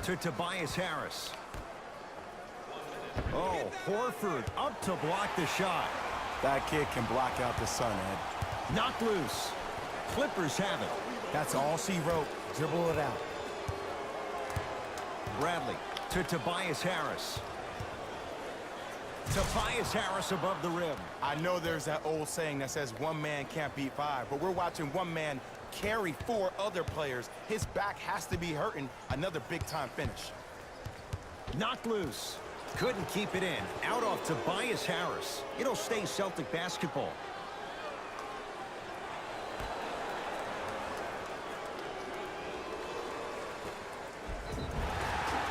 to Tobias Harris. Oh, Horford up to block the shot. That kid can block out the sun, Ed. Knocked loose. Clippers have it. That's all she wrote. Dribble it out. Bradley to Tobias Harris. Tobias Harris above the rim. I know there's that old saying that says one man can't beat five, but we're watching one man carry four other players. His back has to be hurting. Another big-time finish. Knocked loose. Couldn't keep it in. Out off Tobias Harris. It'll stay Celtic basketball.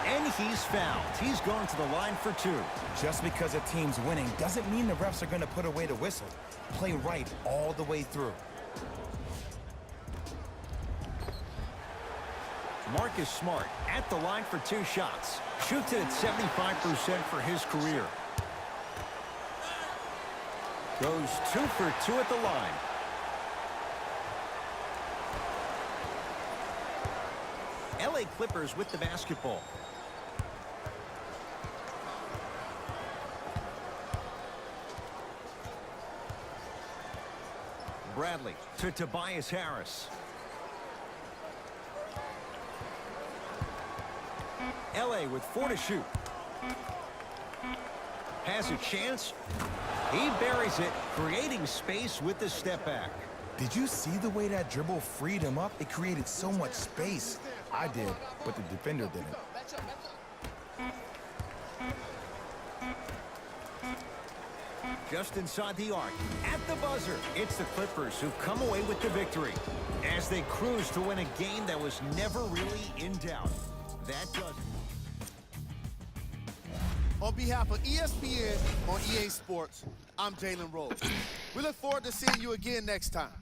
And he's fouled. He's going to the line for two. Just because a team's winning doesn't mean the refs are going to put away the whistle. Play right all the way through. Marcus Smart at the line for two shots. Shoots it at 75% for his career. Goes 2 for 2 at the line. LA Clippers with the basketball. Bradley to Tobias Harris. LA with 4 to shoot. Has a chance. He buries it, creating space with the step back. Did you see the way that dribble freed him up? It created so much space. I did, but the defender didn't. Just inside the arc, at the buzzer, it's the Clippers who come away with the victory as they cruise to win a game that was never really in doubt. That does it. On behalf of ESPN on EA Sports, I'm Jalen Rose. We look forward to seeing you again next time.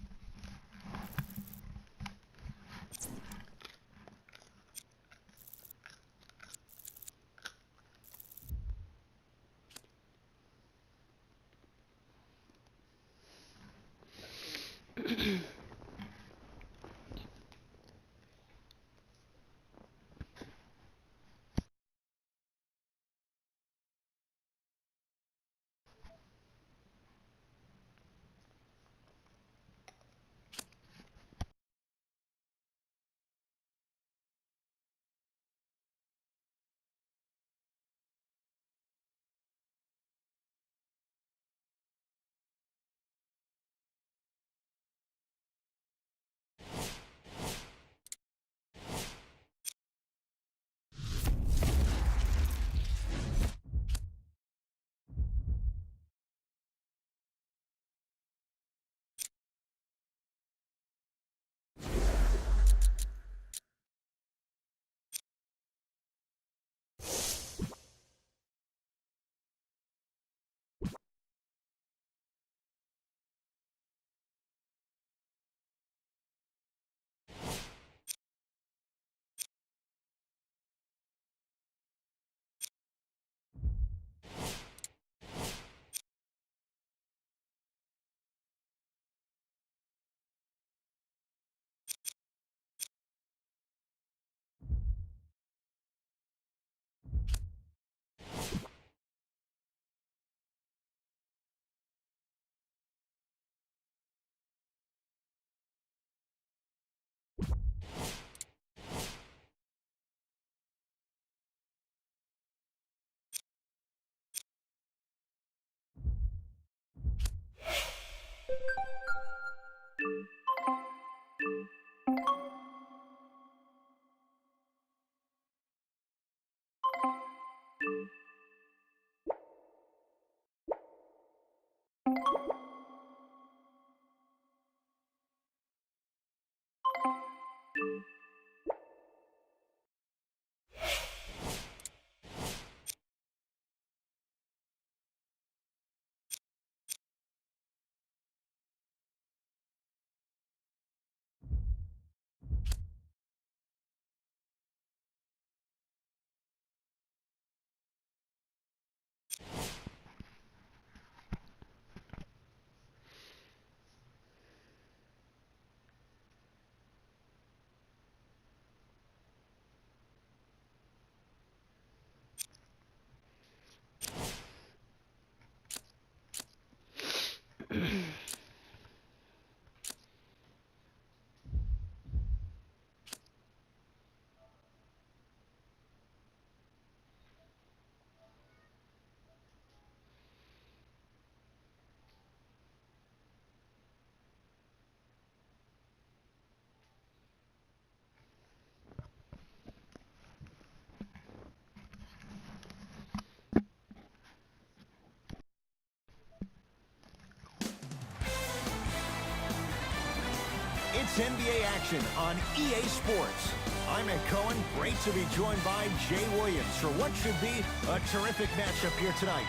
It's NBA action on EA Sports. I'm Ed Cohen. Great to be joined by Jay Williams for what should be a terrific matchup here tonight.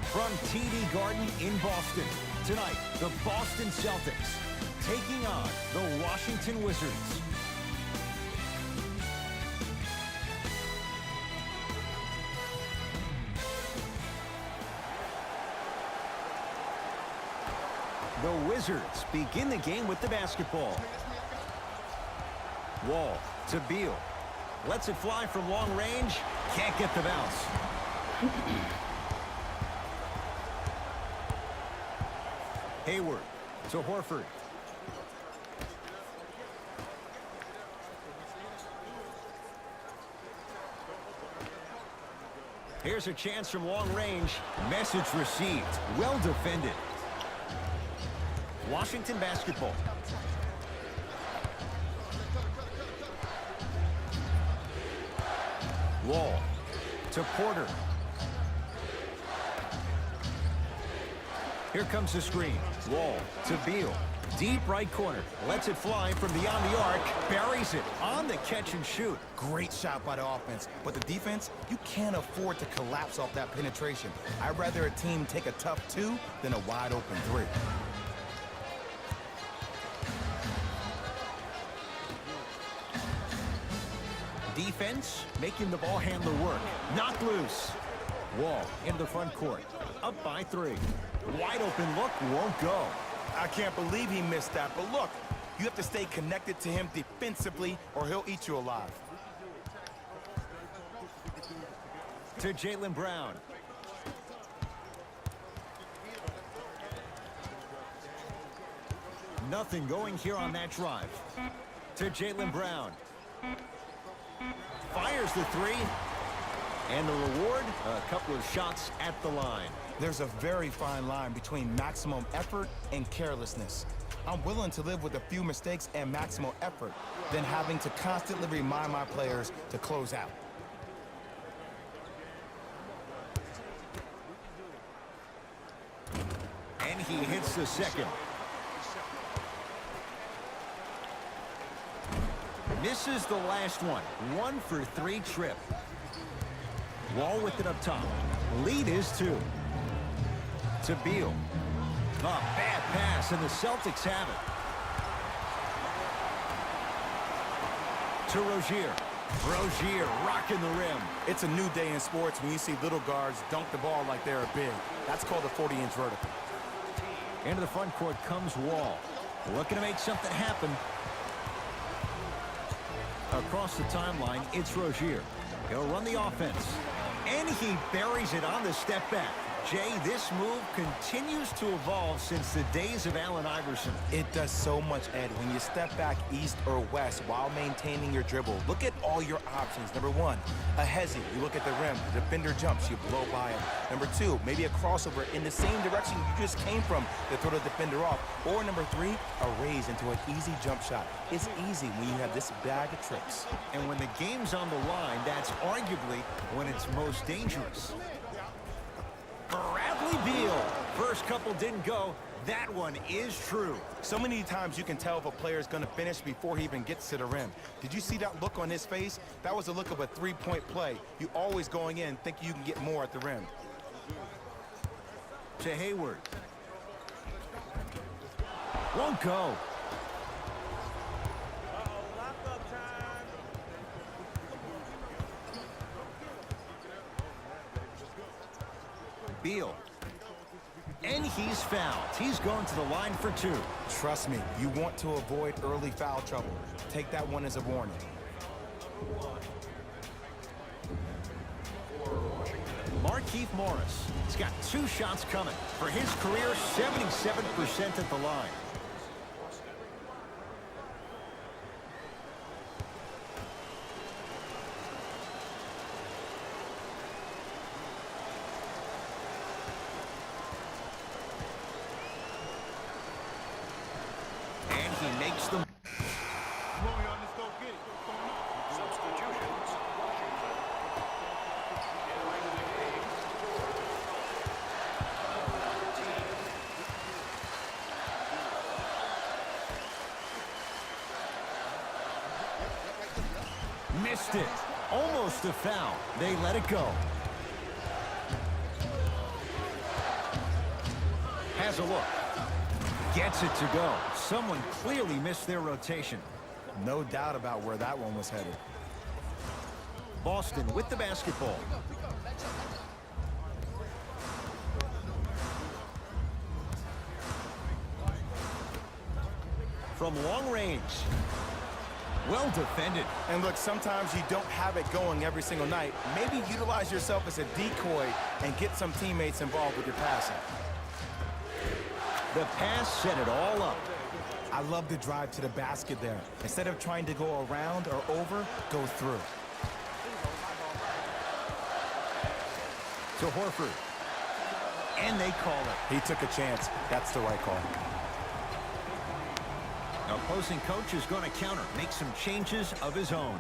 From TD Garden in Boston, tonight, the Boston Celtics taking on the Washington Wizards. The Wizards begin the game with the basketball. Wall to Beal. Lets it fly from long range. Can't get the bounce. Hayward to Horford. Here's a chance from long range. Message received. Well defended. Washington basketball. Wall to Porter. Here comes the screen. Wall to Beal. Deep right corner. Lets it fly from beyond the arc. Buries it on the catch and shoot. Great shot by the offense, but the defense, you can't afford to collapse off that penetration. I'd rather a team take a tough 2 than a wide open 3. Defense making the ball handler work. Knocked loose. Wall in the front court. Up by 3. Wide open look won't go. I can't believe he missed that, but look, you have to stay connected to him defensively or he'll eat you alive. To Jaylen Brown. Nothing going here on that drive. To Jaylen Brown. Fires the 3. And the reward, a couple of shots at the line. There's a very fine line between maximum effort and carelessness. I'm willing to live with a few mistakes and maximum effort than having to constantly remind my players to close out. And he hits the second. Misses the last one. 1 for 3 trip. Wall with it up top. Lead is 2. To Beal. A bad pass, and the Celtics have it. To Rozier. Rozier rocking the rim. It's a new day in sports when you see little guards dunk the ball like they're big. That's called a 40-inch vertical. Into the front court comes Wall. Looking to make something happen. Across the timeline, it's Rozier. He'll run the offense. And he buries it on the step back. Jay, this move continues to evolve since the days of Allen Iverson. It does so much, Ed, when you step back east or west while maintaining your dribble. Look at all your options. Number 1, a hezzy. You look at the rim. The defender jumps. You blow by him. Number 2, maybe a crossover in the same direction you just came from to throw the defender off. Or number 3, a raise into an easy jump shot. It's easy when you have this bag of tricks. And when the game's on the line, that's arguably when it's most dangerous. Bradley Beal. First couple didn't go. That one is true. So many times you can tell if a player is going to finish before he even gets to the rim. Did you see that look on his face? That was the look of a 3-point play. You always going in thinking you can get more at the rim. To Hayward. Won't go. Beal. And he's fouled. He's going to the line for 2. Trust me, you want to avoid early foul trouble. Take that one as a warning. Markieff Morris. He's got 2 shots coming. For his career, 77% at the line. He makes them. Missed it. Almost a foul. They let it go. Has a look. Gets it to go. Someone clearly missed their rotation. No doubt about where that one was headed. Boston with the basketball. From long range. Well defended. And look, sometimes you don't have it going every single night. Maybe utilize yourself as a decoy and get some teammates involved with your passing. The pass set it all up. I love the drive to the basket there. Instead of trying to go around or over, go through. To Horford. And they call it. He took a chance. That's the right call. Opposing coach is going to counter, make some changes of his own.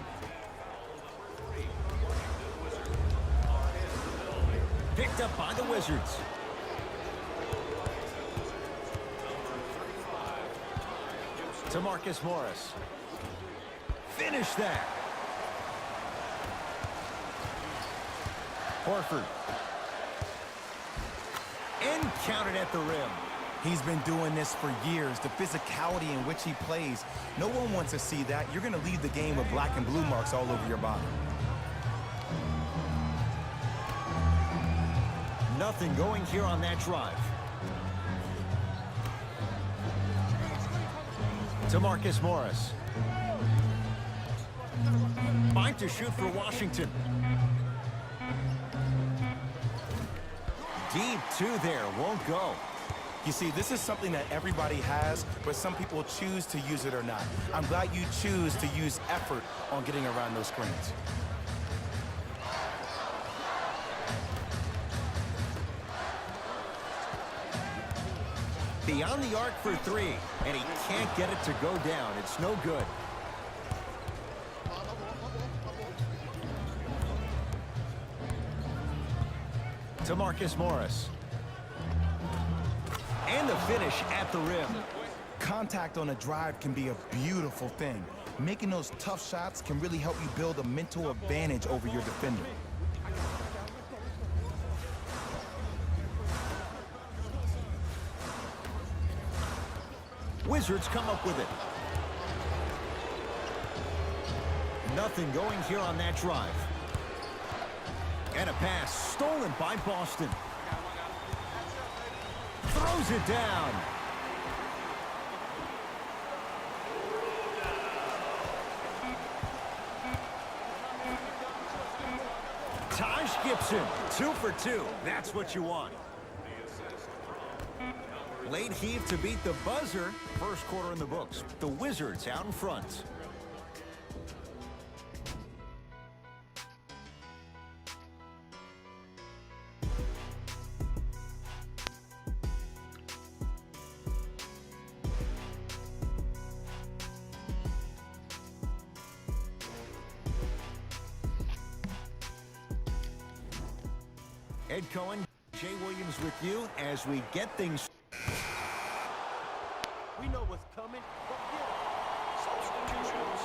Picked up by the Wizards. To Marcus Morris. Finish that. Horford. And counted at the rim. He's been doing this for years. The physicality in which he plays. No one wants to see that. You're going to leave the game with black and blue marks all over your body. Nothing going here on that drive. To Marcus Morris. Fine to shoot for Washington. Deep two there, won't go. You see, this is something that everybody has, but some people choose to use it or not. I'm glad you choose to use effort on getting around those screens. Beyond the arc for three, and he can't get it to go down. It's no good. To Marcus Morris. And the finish at the rim. Contact on a drive can be a beautiful thing. Making those tough shots can really help you build a mental advantage over your defender. Wizards come up with it. Nothing going here on that drive. And a pass stolen by Boston. Throws it down. Taj Gibson, 2 for 2. That's what you want. Late heave to beat the buzzer. First quarter in the books. The Wizards out in front. Ed Cohen, Jay Williams with you as we get things. We know what's coming. Substitutions.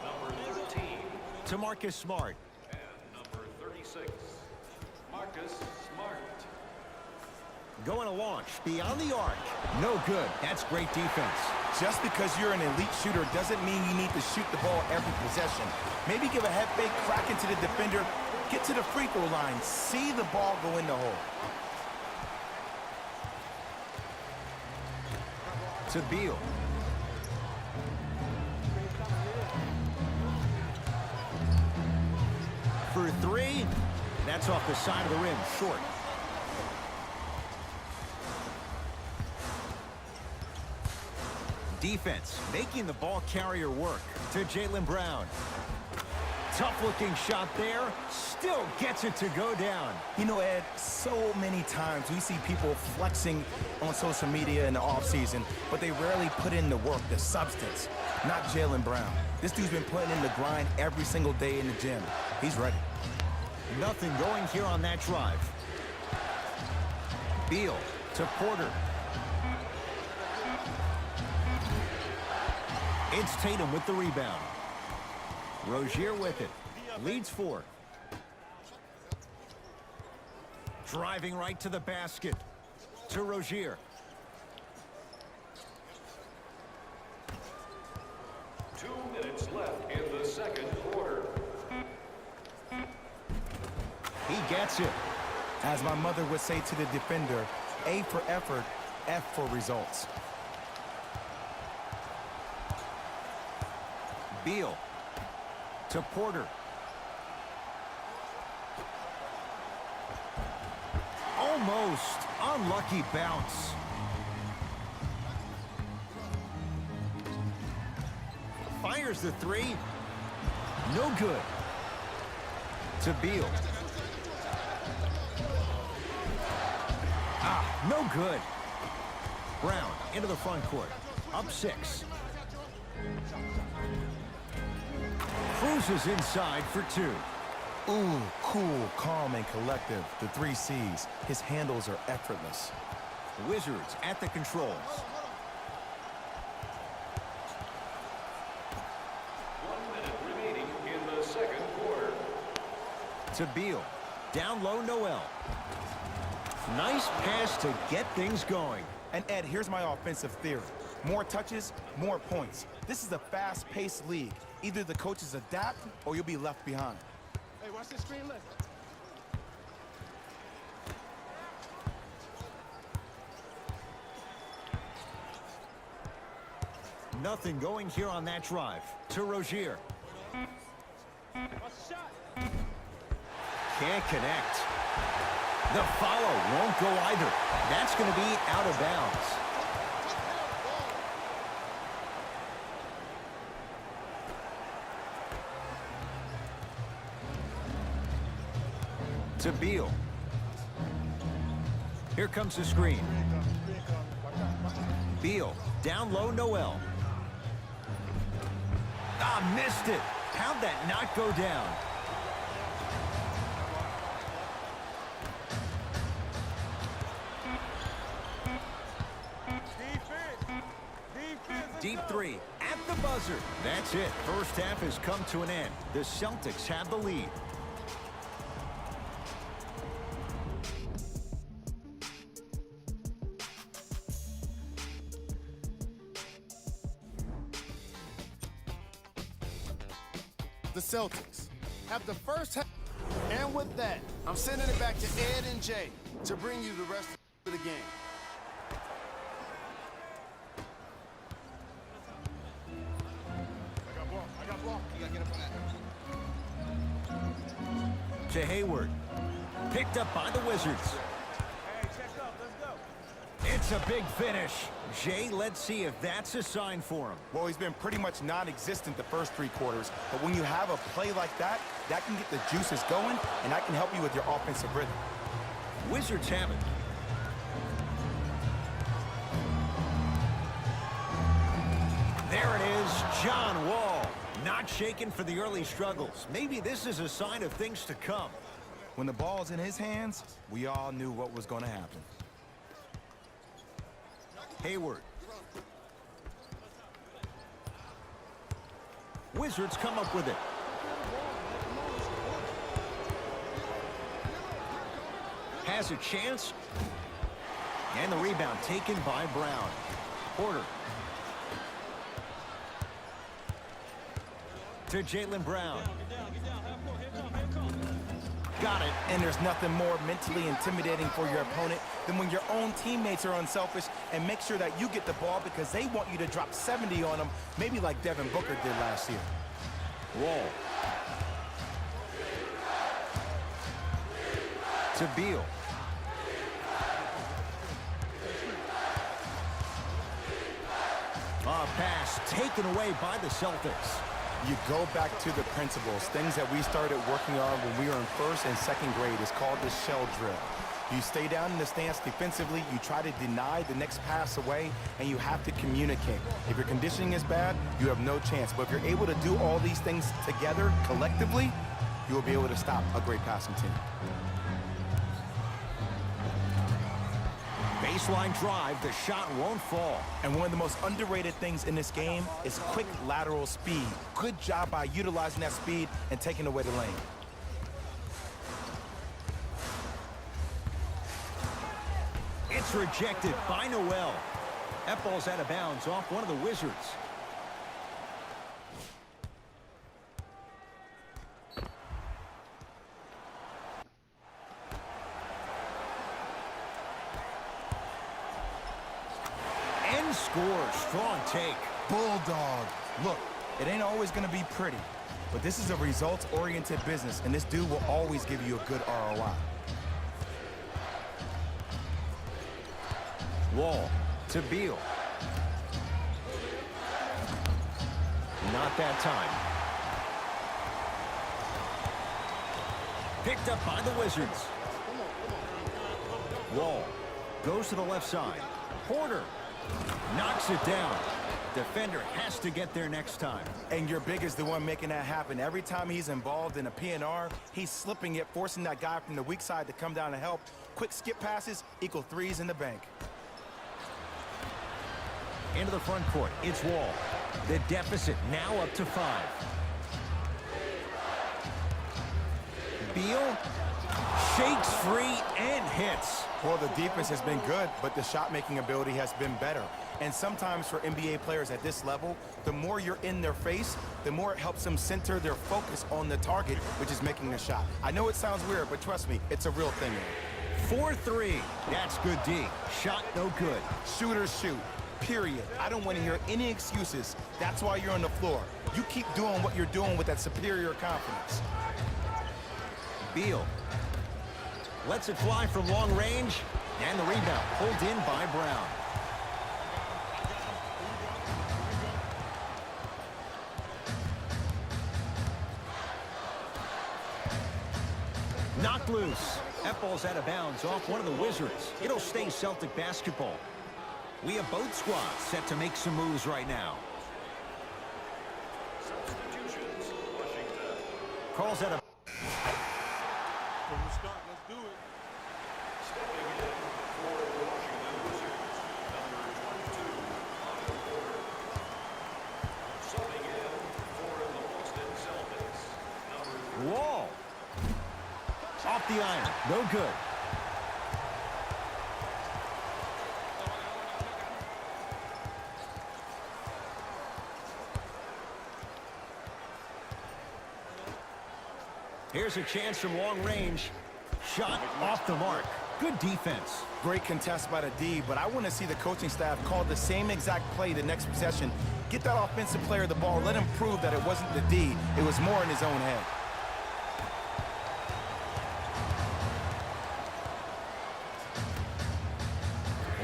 Number 13. To Marcus Smart. And number 36. Marcus Smart. Going to launch beyond the arc. No good. That's great defense. Just because you're an elite shooter doesn't mean you need to shoot the ball every possession. Maybe give a head fake, crack into the defender, get to the free throw line, see the ball go in the hole. To Beal. For three. That's off the side of the rim, short. Defense making the ball carrier work. To Jaylen Brown. Tough-looking shot there. Still gets it to go down. You know, Ed, so many times we see people flexing on social media in the offseason, but they rarely put in the work, the substance. Not Jaylen Brown. This dude's been putting in the grind every single day in the gym. He's ready. Nothing going here on that drive. Beal to Porter. It's Tatum with the rebound. Rozier with it. Leads 4. Driving right to the basket. To Rozier. Two minutes left in the second quarter. He gets it. As my mother would say to the defender, A for effort, F for results. Beal. To Porter. Almost. Unlucky bounce. Fires the 3. No good. To Beal. No good. Brown into the front court. Up 6. Cruises inside for 2. Ooh, cool, calm, and collective. The 3 C's. His handles are effortless. Wizards at the controls. 1 minute remaining in the second quarter. To Beal. Down low, Noel. Nice pass to get things going. And Ed, here's my offensive theory. More touches, more points. This is a fast-paced league. Either the coaches adapt or you'll be left behind. Hey, watch this screen left. Nothing going here on that drive. To Rozier. Can't connect. The follow won't go either. That's going to be out of bounds. To Beal. Here comes the screen. Beal. Down low, Noel. Missed it. How'd that not go down? Deep 3 at the buzzer. That's it. First half has come to an end. The Celtics have the lead. The Celtics have the first half. And with that, I'm sending it back to Ed and Jay to bring you the rest of the game. To Hayward. Picked up by the Wizards. Hey, check up. Let's go. It's a big finish. Jay, let's see if that's a sign for him. Well, he's been pretty much non-existent the first 3 quarters, but when you have a play like that, that can get the juices going, and that can help you with your offensive rhythm. Wizards have it. There it is, John Wall. Not shaken for the early struggles. Maybe this is a sign of things to come. When the ball's in his hands, we all knew what was going to happen. Hayward. Wizards come up with it. Has a chance. And the rebound taken by Brown. Porter. To Jaylen Brown. Got it. And there's nothing more mentally intimidating for your opponent than when your own teammates are unselfish and make sure that you get the ball because they want you to drop 70 on them, maybe like Devin Booker did last year. Wall. To Beal. Pass taken away by the Celtics. You go back to the principles, things that we started working on when we were in first and second grade. It's called the shell drill. You stay down in the stance defensively, you try to deny the next pass away, and you have to communicate. If your conditioning is bad, you have no chance. But if you're able to do all these things together, collectively, you will be able to stop a great passing team. Baseline drive, the shot won't fall. And one of the most underrated things in this game is quick lateral speed. Good job by utilizing that speed and taking away the lane. It's rejected by Noel. That ball's out of bounds off one of the Wizards. And scores. Strong take. Bulldog. Look, it ain't always going to be pretty, but this is a results-oriented business, and this dude will always give you a good ROI. Wall to Beal. Not that time. Picked up by the Wizards. Wall goes to the left side. Porter knocks it down. Defender has to get there next time. And your big is the one making that happen. Every time he's involved in a PNR, he's slipping it, forcing that guy from the weak side to come down and help. Quick skip passes equal threes in the bank. Into the front court, it's Wall. The deficit now up to 5. Beal shakes free and hits. Well, the defense has been good, but the shot-making ability has been better. And sometimes for NBA players at this level, the more you're in their face, the more it helps them center their focus on the target, which is making a shot. I know it sounds weird, but trust me, it's a real thing. 4-3. That's good D. Shot no good. Shooters shoot. Period. I don't want to hear any excuses. That's why you're on the floor. You keep doing what you're doing with that superior confidence. Beal lets it fly from long range, and the rebound pulled in by Brown. Knocked loose. That ball's out of bounds off one of the Wizards. It'll stay Celtic basketball. We have both squads set to make some moves right now. Substitutions. Washington. Calls out a... From the start, let's do it. Stepping in for the Washington Wizards, number 22, Otto Porter. Subbing in for the Boston Celtics, number 3. Wall. Off the iron. No good. Here's a chance from long range. Shot off the mark. Good defense. Great contest by the D, but I want to see the coaching staff call the same exact play the next possession. Get that offensive player the ball. Let him prove that it wasn't the D. It was more in his own head.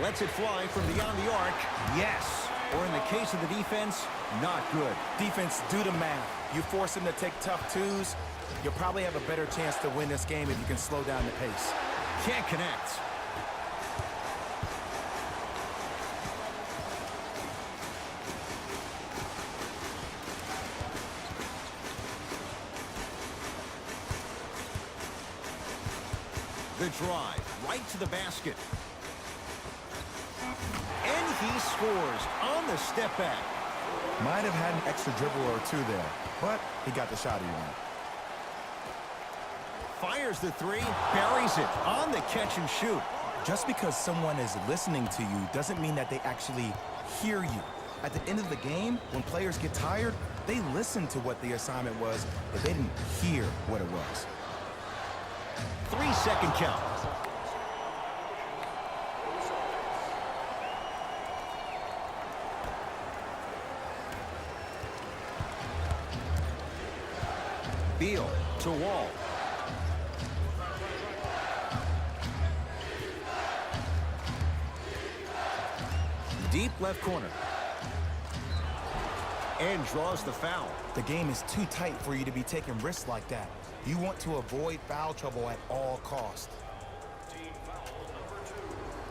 Lets it fly from beyond the arc. Yes. Or in the case of the defense, not good. Defense, do the math. You force him to take tough twos, you'll probably have a better chance to win this game if you can slow down the pace. Can't connect. The drive, right to the basket. And he scores on the step back. Might have had an extra dribble or two there, but he got the shot he wanted. Fires the three, buries it on the catch and shoot. Just because someone is listening to you doesn't mean that they actually hear you. At the end of the game, when players get tired, they listen to what the assignment was, but they didn't hear what it was. 3-second count. Beal to Wall. Deep left corner. And draws the foul. The game is too tight for you to be taking risks like that. You want to avoid foul trouble at all costs. Team foul number 2.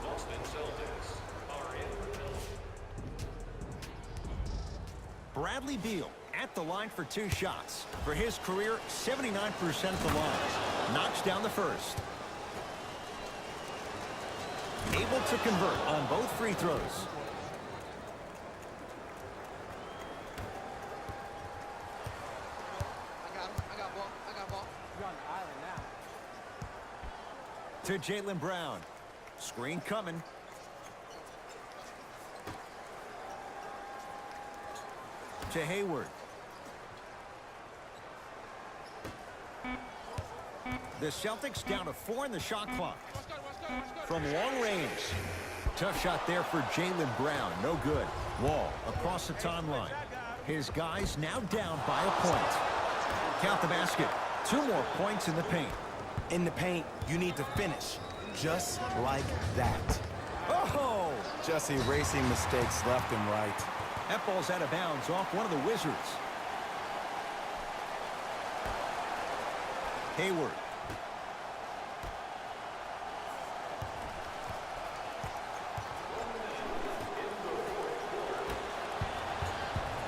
Boston Celtics are in the penalty. Bradley Beal at the line for 2 shots. For his career, 79% of the line. Knocks down the first. able to convert on both free throws. I got ball. You're on the island now. To Jaylen Brown. Screen coming. To Hayward. The Celtics down to 4 in the shot clock. From long range. Tough shot there for Jaylen Brown. No good. Wall across the timeline. His guys now down by a point. Count the basket. 2 more points in the paint. In the paint, you need to finish. Just like that. Oh! Just erasing mistakes left and right. That ball's out of bounds off one of the Wizards. Hayward.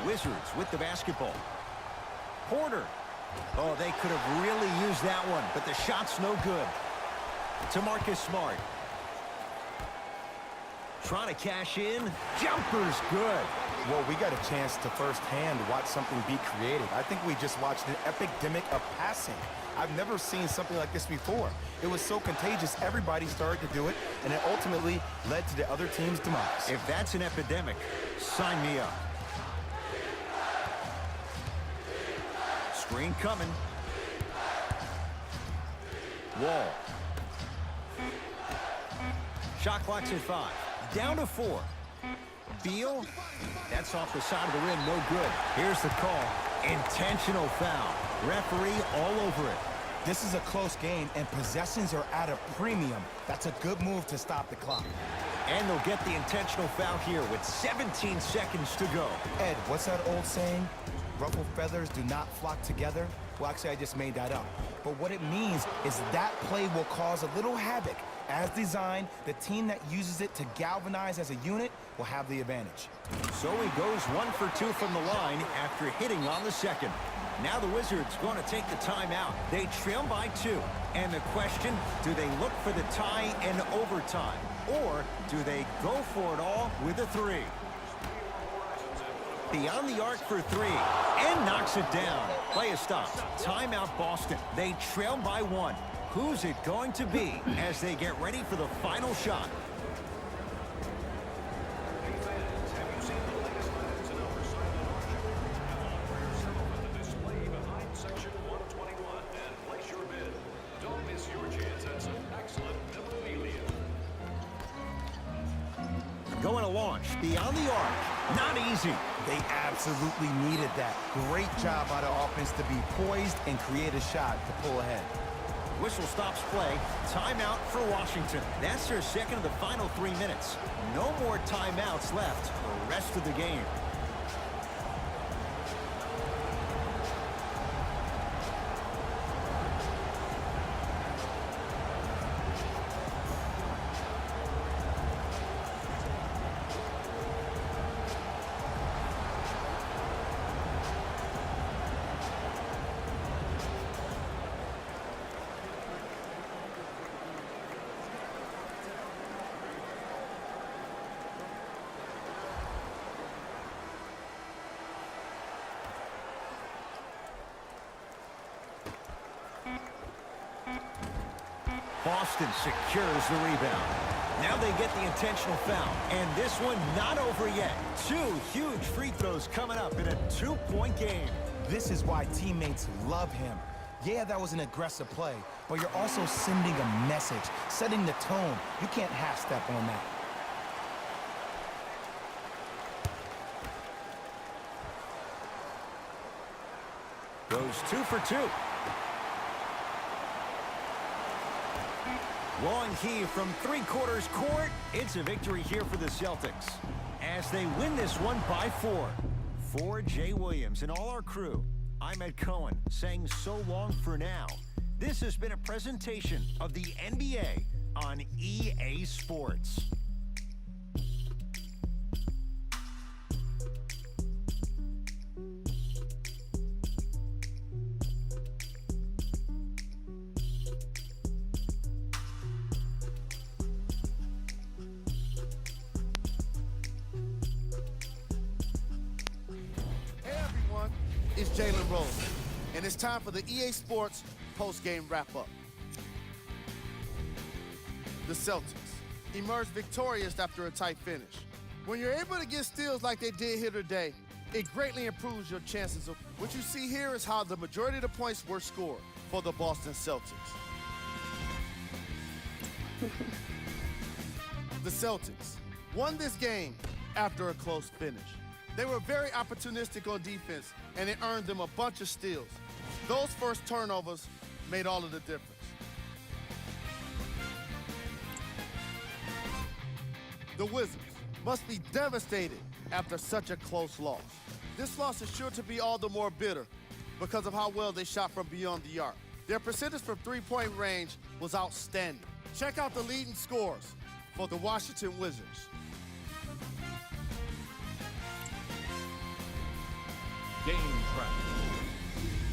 Wizards with the basketball. Porter. Oh, they could have really used that one, but the shot's no good. To Marcus Smart. Trying to cash in. Jumper's good. Well, we got a chance to firsthand watch something be created. I think we just watched an epidemic of passing. I've never seen something like this before. It was so contagious, everybody started to do it, and it ultimately led to the other team's demise. If that's an epidemic, sign me up. Screen coming. Wall. Shot clock's at 5. Down to 4. Beal. That's off the side of the rim. No good. Here's the call. Intentional foul. Referee all over it. This is a close game, and possessions are at a premium. That's a good move to stop the clock. And they'll get the intentional foul here with 17 seconds to go. Ed, what's that old saying? Ruffled feathers do not flock together? Well, actually, I just made that up. But what it means is that play will cause a little havoc. As designed, the team that uses it to galvanize as a unit will have the advantage. So he goes 1 for 2 from the line after hitting on the second. Now the Wizards going to take the timeout. They trail by 2. And the question, do they look for the tie in overtime? Or do they go for it all with a 3? Beyond the arc for 3. And knocks it down. Play is stopped. Timeout Boston. They trail by 1. Who's it going to be as they get ready for the final shot? Going to launch beyond the arc. Not easy. They absolutely needed that. Great job by the offense to be poised and create a shot to pull ahead. Whistle stops play. Timeout for Washington. That's their second of the final 3 minutes. No more timeouts left for the rest of the game. Boston secures the rebound. Now they get the intentional foul. And this one not over yet. 2 huge free throws coming up in a 2-point game. This is why teammates love him. Yeah, that was an aggressive play, but you're also sending a message, setting the tone. You can't half-step on that. Goes 2 for 2. Long heave from 3/4 court. It's a victory here for the Celtics as they win this one by 4. For Jay Williams and all our crew, I'm Ed Cohen saying so long for now. This has been a presentation of the NBA on EA Sports. is Jalen Rose, and it's time for the EA Sports post-game wrap-up. The Celtics emerged victorious after a tight finish. When you're able to get steals like they did here today, it greatly improves your chances of. What you see here is how the majority of the points were scored for the Boston Celtics. The Celtics won this game after a close finish. They were very opportunistic on defense, and it earned them a bunch of steals. Those first turnovers made all of the difference. The Wizards must be devastated after such a close loss. This loss is sure to be all the more bitter because of how well they shot from beyond the arc. Their percentage from three-point range was outstanding. Check out the leading scores for the Washington Wizards. Game track.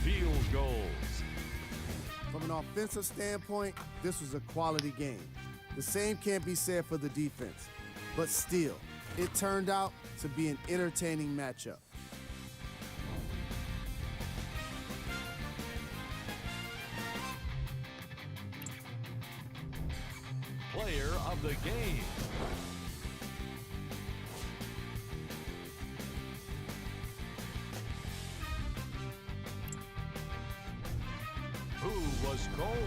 Field goals. From an offensive standpoint, this was a quality game. The same can't be said for the defense, but still, it turned out to be an entertaining matchup. Player of the game. Who was cold?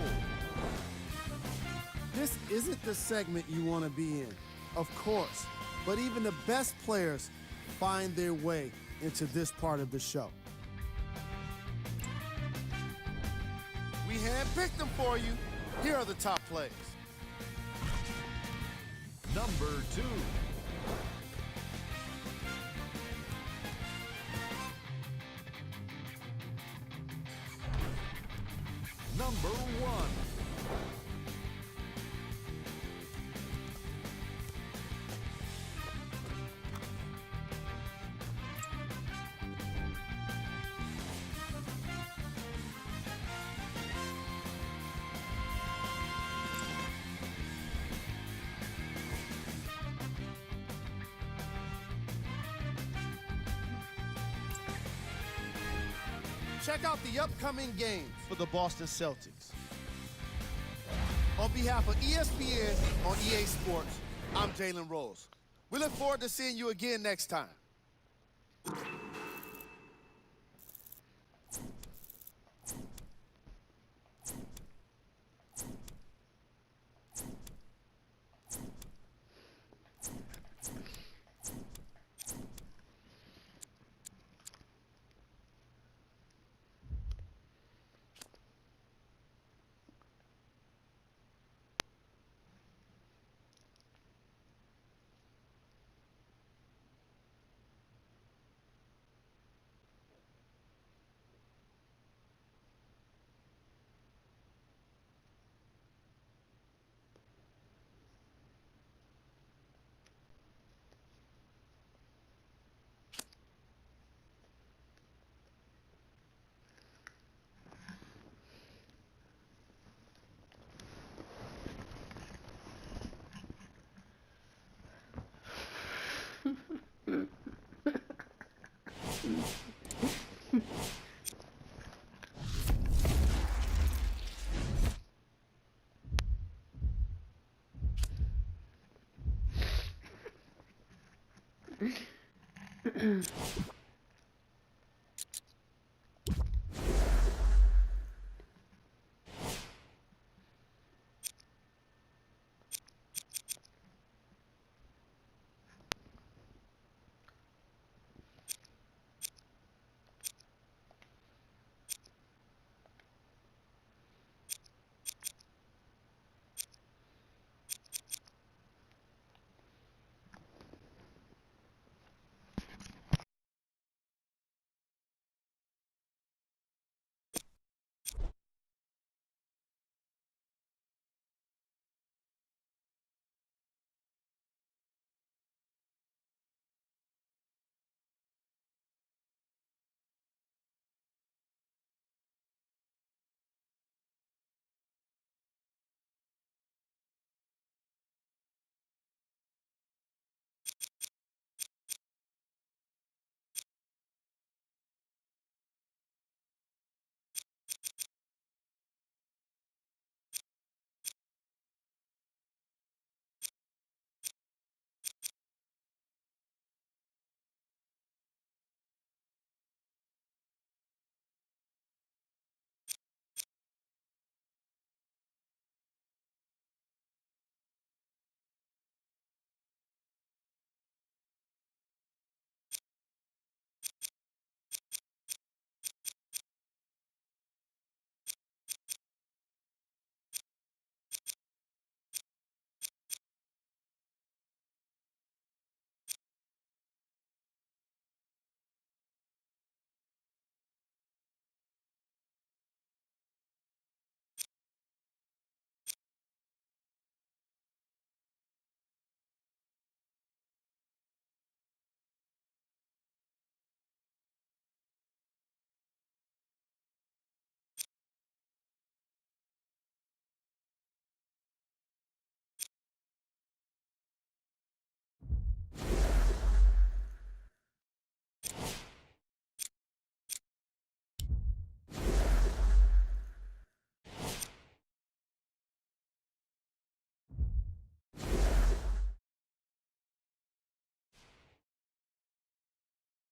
This isn't the segment you want to be in, of course, but even the best players find their way into this part of the show. We handpicked them for you. Here are the top plays. Number 2. Number 1. Check out the upcoming games for the Boston Celtics. On behalf of ESPN on EA Sports, I'm Jalen Rose. We look forward to seeing you again next time.